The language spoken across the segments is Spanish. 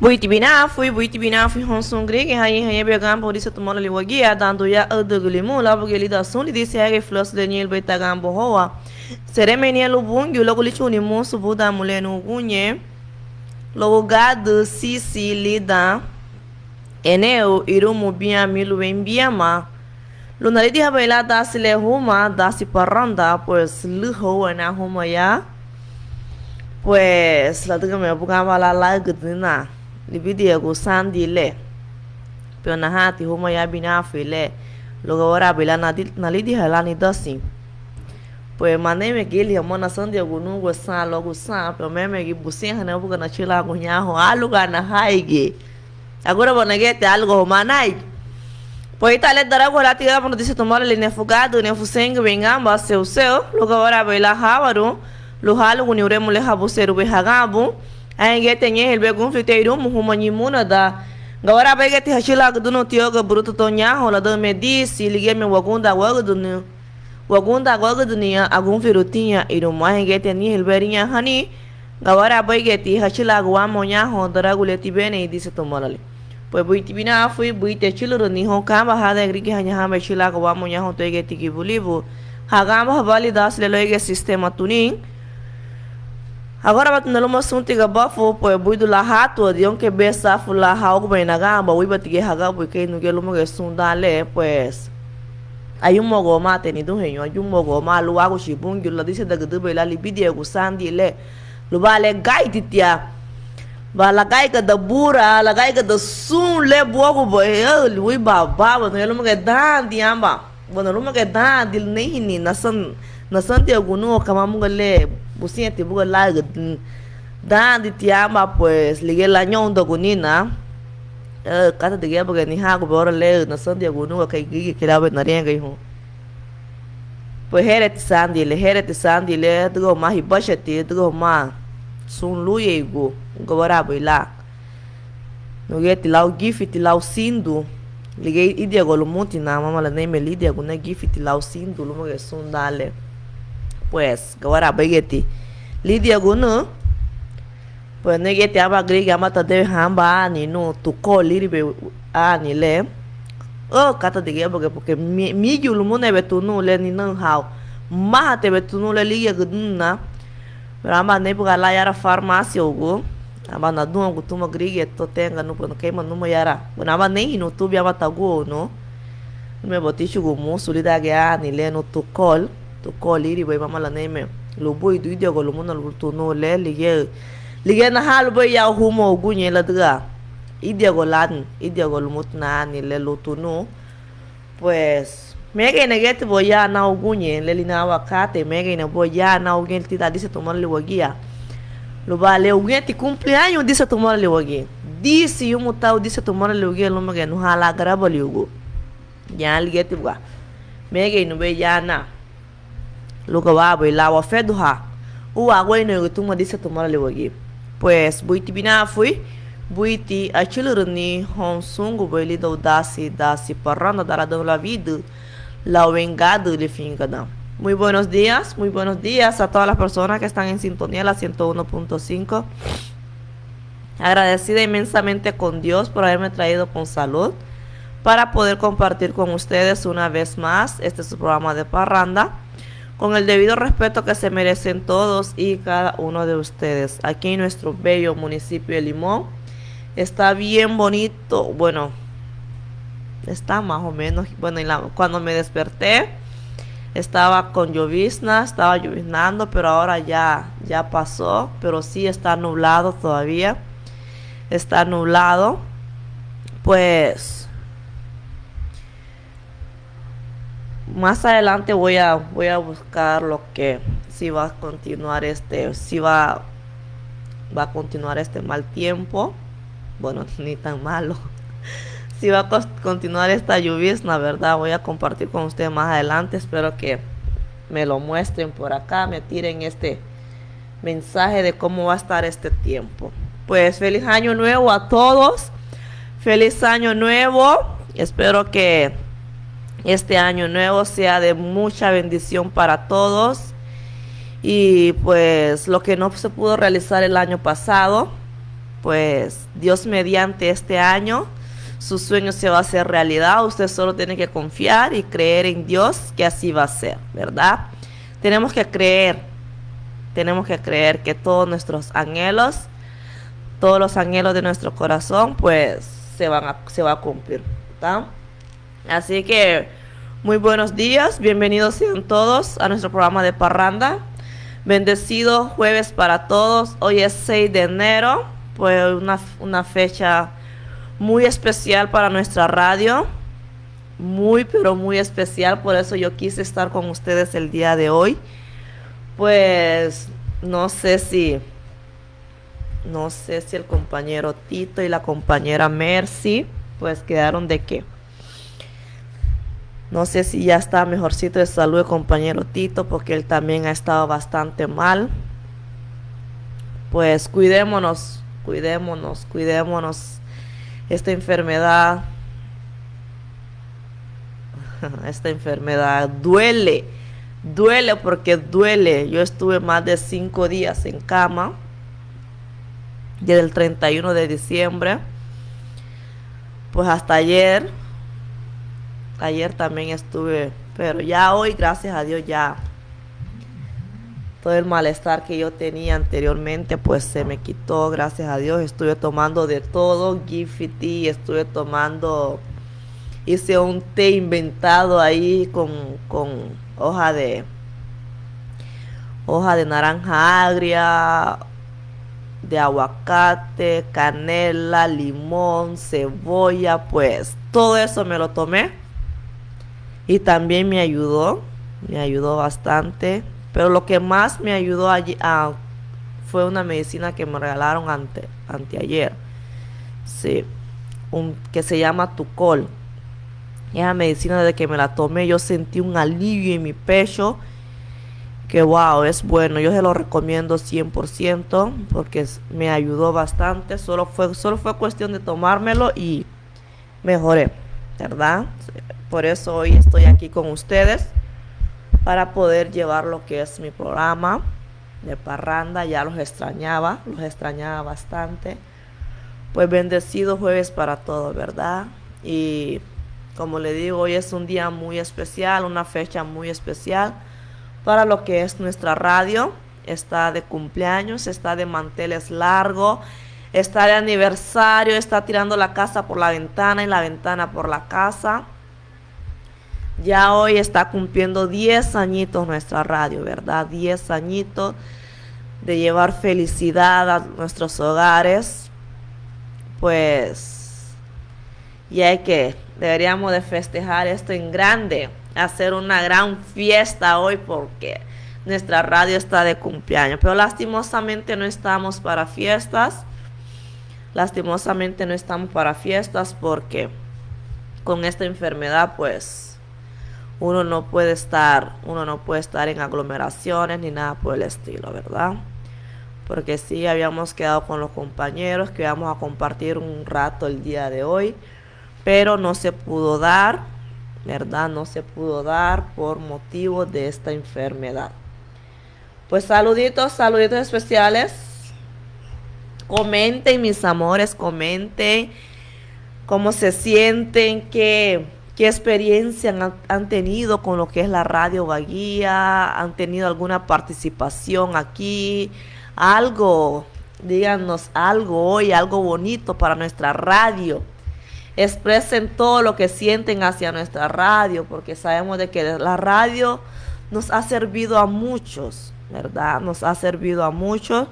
Buiti binafu Honsun Greg hanya began polisi tomar liwagi dando ya adugulimu labu geli da sun di sehari flos Daniel betagan bohoa seremenia lubungi logo lichuni musu buda mulenu gunye logo gado sisi lida eneo irumu bia milu embiama lunari di habaila dasi lehuma dasi paranda pues luho na huma ya pues la tuga me bukan wala la gudina libidia go sandi le peona hati huma ya binafu le logo ora bila nalidi halani dasi pues maneme geli mona sandi go nugo sa logo sa pe meme gi busin hana buga na chila go nyaho aluga na haige agora bonagete algo manai pues itale dara go lati ga pono disse tomar le nefugado nefusengue vengamba seu logo ora bila hawaru lo halo uniure mule habu seru be hagabu ainge tenye helbe gun fliteiro muhumani muna da gawara bege te hashila gduno tioga bruto tonya hola do medisi lige me wagunda wagudnia agun firutinha iru mainge tenye helberinha hani gawara bege te hashila gwa monya ho dara guleti bene disse tomorale pues buiti bina fui buite chiluro ni ho kamba hada grige hanya hama shila gwa monya ho tege tiki bulibu hagamba habali das le loige sistema tuning. Agora bat naluma sunti ga bafo po buidu la hato de onke besa fula hago bem na gamba ui batige haga porque no gelo mo sundale pues hay un mogo mate ni do henyo hay un mogo ma lu ago shibungi la dice da gdu bela libidi go sandi le lu bale gai titia bala gai ka da bura la gai ka da sun le bogo boy lui baba no gelo mo ga dandi amba bueno lu mo ga dandi nei ni nasan te gunu kama mo le businha te buga larga dandi tiama pues ligue la nyon do gunina kata de geba gani hago bora le na sandi gunu ka gigi kila na renga ho pues heret sandi le do ma hibashati do ma sun luyego gora boila no get lau gifit lau sindu ligue idia golo monti na mama la nem lidia guna gifit lau sindu lo mo sun dale pues agora bageti lidia gunu pues negeti aba grega amata de hamba ni no tuko liribe ani le kata de geba porque mi gulu mo nebe tunu le ni nan hau ma te betunu le liga guduna rama ne buga la yara farmácia ogo aba na dunga gutuma grige to tenga no pono kema no yara bona aba nem no tubi aba tago no me boti chugo mo sulida ga ni le no to call iri boy mama la neme lo boy du idio go lo mona lo to no le lige na hal boy ya humo gunye la daga idio go lan idio go lo mutna ni le lo to no pues mega negeti boy ya na gunye le lina wakate mega na boy ya na ugel tita dice tomar le wagia lo vale ugeti cumpleaños dice tomar le wagia disse yumo tal dice tomar le wagia lo mega no hala graba le ugo ya ligeti bwa mega no be ya na luka wabo la wa feduha o agua no tuma dice tomar le wagi pues buiti bina fui buiti a chilurni hon sungo boili do dasi parranda da la vida la vengado de fincada. Muy buenos días a todas las personas que están en sintonía la 101.5. Agradecida inmensamente con Dios por haberme traído con salud para poder compartir con ustedes una vez más este es su programa de parranda con el debido respeto que se merecen todos y cada uno de ustedes. Aquí en nuestro bello municipio de Limón está bien bonito, bueno, está más o menos, bueno, cuando me desperté estaba con llovizna, estaba lloviznando, pero ahora ya pasó, pero sí está nublado todavía, está nublado, pues más adelante voy a buscar lo que si va a continuar va a continuar este mal tiempo, bueno, ni tan malo, si va a continuar esta lluvia, verdad, voy a compartir con ustedes más adelante, espero que me lo muestren por acá, me tiren este mensaje de cómo va a estar este tiempo. Pues feliz año nuevo a todos, feliz año nuevo, espero que este año nuevo sea de mucha bendición para todos y pues lo que no se pudo realizar el año pasado, pues Dios mediante este año su sueño se va a hacer realidad. Usted solo tiene que confiar y creer en Dios que así va a ser, ¿verdad? Tenemos que creer que todos nuestros anhelos, todos los anhelos de nuestro corazón pues se va a cumplir, ¿verdad? Así que muy buenos días, bienvenidos sean todos a nuestro programa de parranda. Bendecido jueves para todos. Hoy es 6 de enero, pues una fecha muy especial para nuestra radio. Muy, pero muy especial, por eso yo quise estar con ustedes el día de hoy. Pues no sé si el compañero Tito y la compañera Mercy pues quedaron de qué. No sé si ya está mejorcito de salud el compañero Tito, porque él también ha estado bastante mal. Pues cuidémonos. Esta enfermedad duele porque duele. Yo estuve más de 5 días en cama desde el 31 de diciembre. Pues hasta ayer también estuve, pero ya hoy, gracias a Dios, ya todo el malestar que yo tenía anteriormente pues se me quitó, gracias a Dios. Estuve tomando de todo, Gifty, hice un té inventado ahí con hoja de naranja agria, de aguacate, canela, limón, cebolla, pues todo eso me lo tomé y también me ayudó bastante. Pero lo que más me ayudó fue una medicina que me regalaron anteayer, sí, que se llama Tucol. Esa medicina, desde que me la tomé yo sentí un alivio en mi pecho que wow, es bueno. Yo se lo recomiendo 100% porque me ayudó bastante. Solo fue cuestión de tomármelo y mejoré, ¿verdad? Por eso hoy estoy aquí con ustedes para poder llevar lo que es mi programa de parranda. Ya los extrañaba bastante. Pues bendecido jueves para todos, ¿verdad? Y como le digo, hoy es un día muy especial, una fecha muy especial para lo que es nuestra radio. Está de cumpleaños, está de manteles largos. está de aniversario, está tirando la casa por la ventana y la ventana por la casa. Ya hoy está cumpliendo 10 añitos nuestra radio, ¿verdad? 10 añitos de llevar felicidad a nuestros hogares. Pues ya que deberíamos de festejar esto en grande, hacer una gran fiesta hoy porque nuestra radio está de cumpleaños. Pero lastimosamente no estamos para fiestas. Lastimosamente no estamos para fiestas porque con esta enfermedad pues uno no puede estar en aglomeraciones ni nada por el estilo, ¿verdad? Porque sí habíamos quedado con los compañeros que íbamos a compartir un rato el día de hoy, pero no se pudo dar, ¿verdad? No se pudo dar por motivo de esta enfermedad. Pues saluditos especiales. Comenten, mis amores, comenten cómo se sienten, qué experiencia han tenido con lo que es la Radio Baguía, han tenido alguna participación aquí, algo, díganos algo hoy, algo bonito para nuestra radio. Expresen todo lo que sienten hacia nuestra radio, porque sabemos de que la radio nos ha servido a muchos, ¿verdad? Nos ha servido a muchos.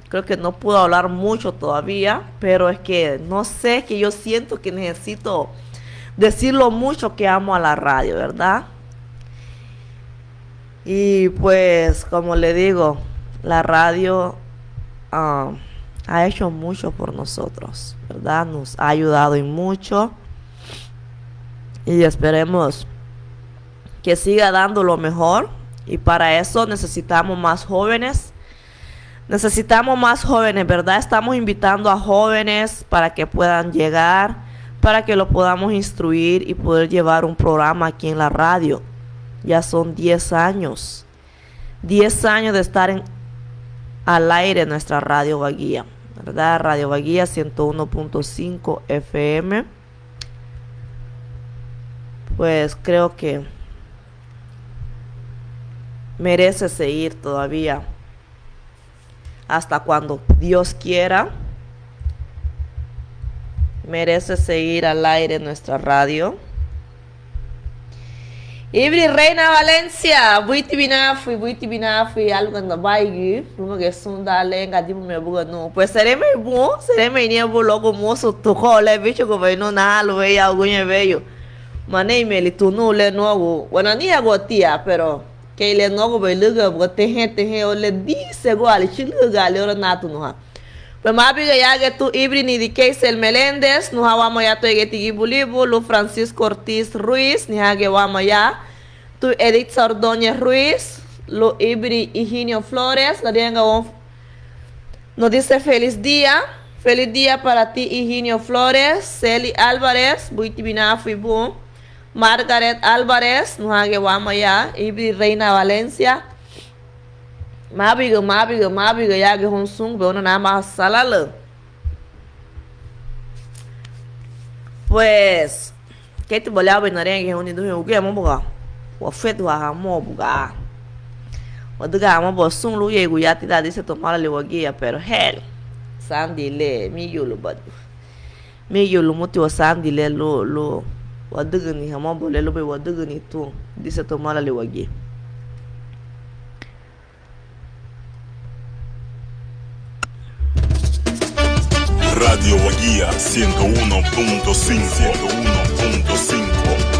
Creo que no puedo hablar mucho todavía, pero es que no sé, que yo siento que necesito decir lo mucho que amo a la radio, ¿verdad? Y pues, como le digo, la radio ha hecho mucho por nosotros, ¿verdad? Nos ha ayudado en mucho y esperemos que siga dando lo mejor, y para eso necesitamos más jóvenes. Necesitamos más jóvenes, ¿verdad? Estamos invitando a jóvenes para que puedan llegar, para que lo podamos instruir y poder llevar un programa aquí en la radio. Ya son 10 años. 10 años de estar al aire en nuestra Radio Baguía, ¿verdad? Radio Baguía 101.5 FM. Pues creo que merece seguir todavía hasta cuando Dios quiera. Merece seguir al aire nuestra radio. Ibri Reina Valencia, buiti binafi, algo en la baigi, luego que son dale, gadimo me buga no. Pues seré me niebo logo moço, tu cole, bicho que vai no na lo ve algo bello. Manei me li tu no le no, bueno ni hago tía, pero que le no go luga, porque gente o le dice igual, chiluga le ora nato no ha. Pues más bien ya que tu Ibri ni de Keisel Meléndez, no vamos ya tu egeti bulibu, lu Francisco Ortiz Ruiz, ni ha que vamos ya. Tu Edith Ordóñez Ruiz, lu Ibri Higinio Flores, la diga nos dice feliz día para ti Higinio Flores, Celi Álvarez, buitibina fibu, Margaret Álvarez, no ha que vamos ya, Ibri Reina Valencia. Mabigo ya que un sung veo nada más salala. Pues que te bolea benarengue que unido eu que mo buga. O feto ha mo buga. O diga mo bo sung lu ye gu ya ti da dice tomar le wagia pero hell. Sandi le mi yulu bad. Mi yulu muti o sandi le lo o diga ni ha mo bo le lo be o diga ni tu dice tomar le wagia. Radio Baguía 101.5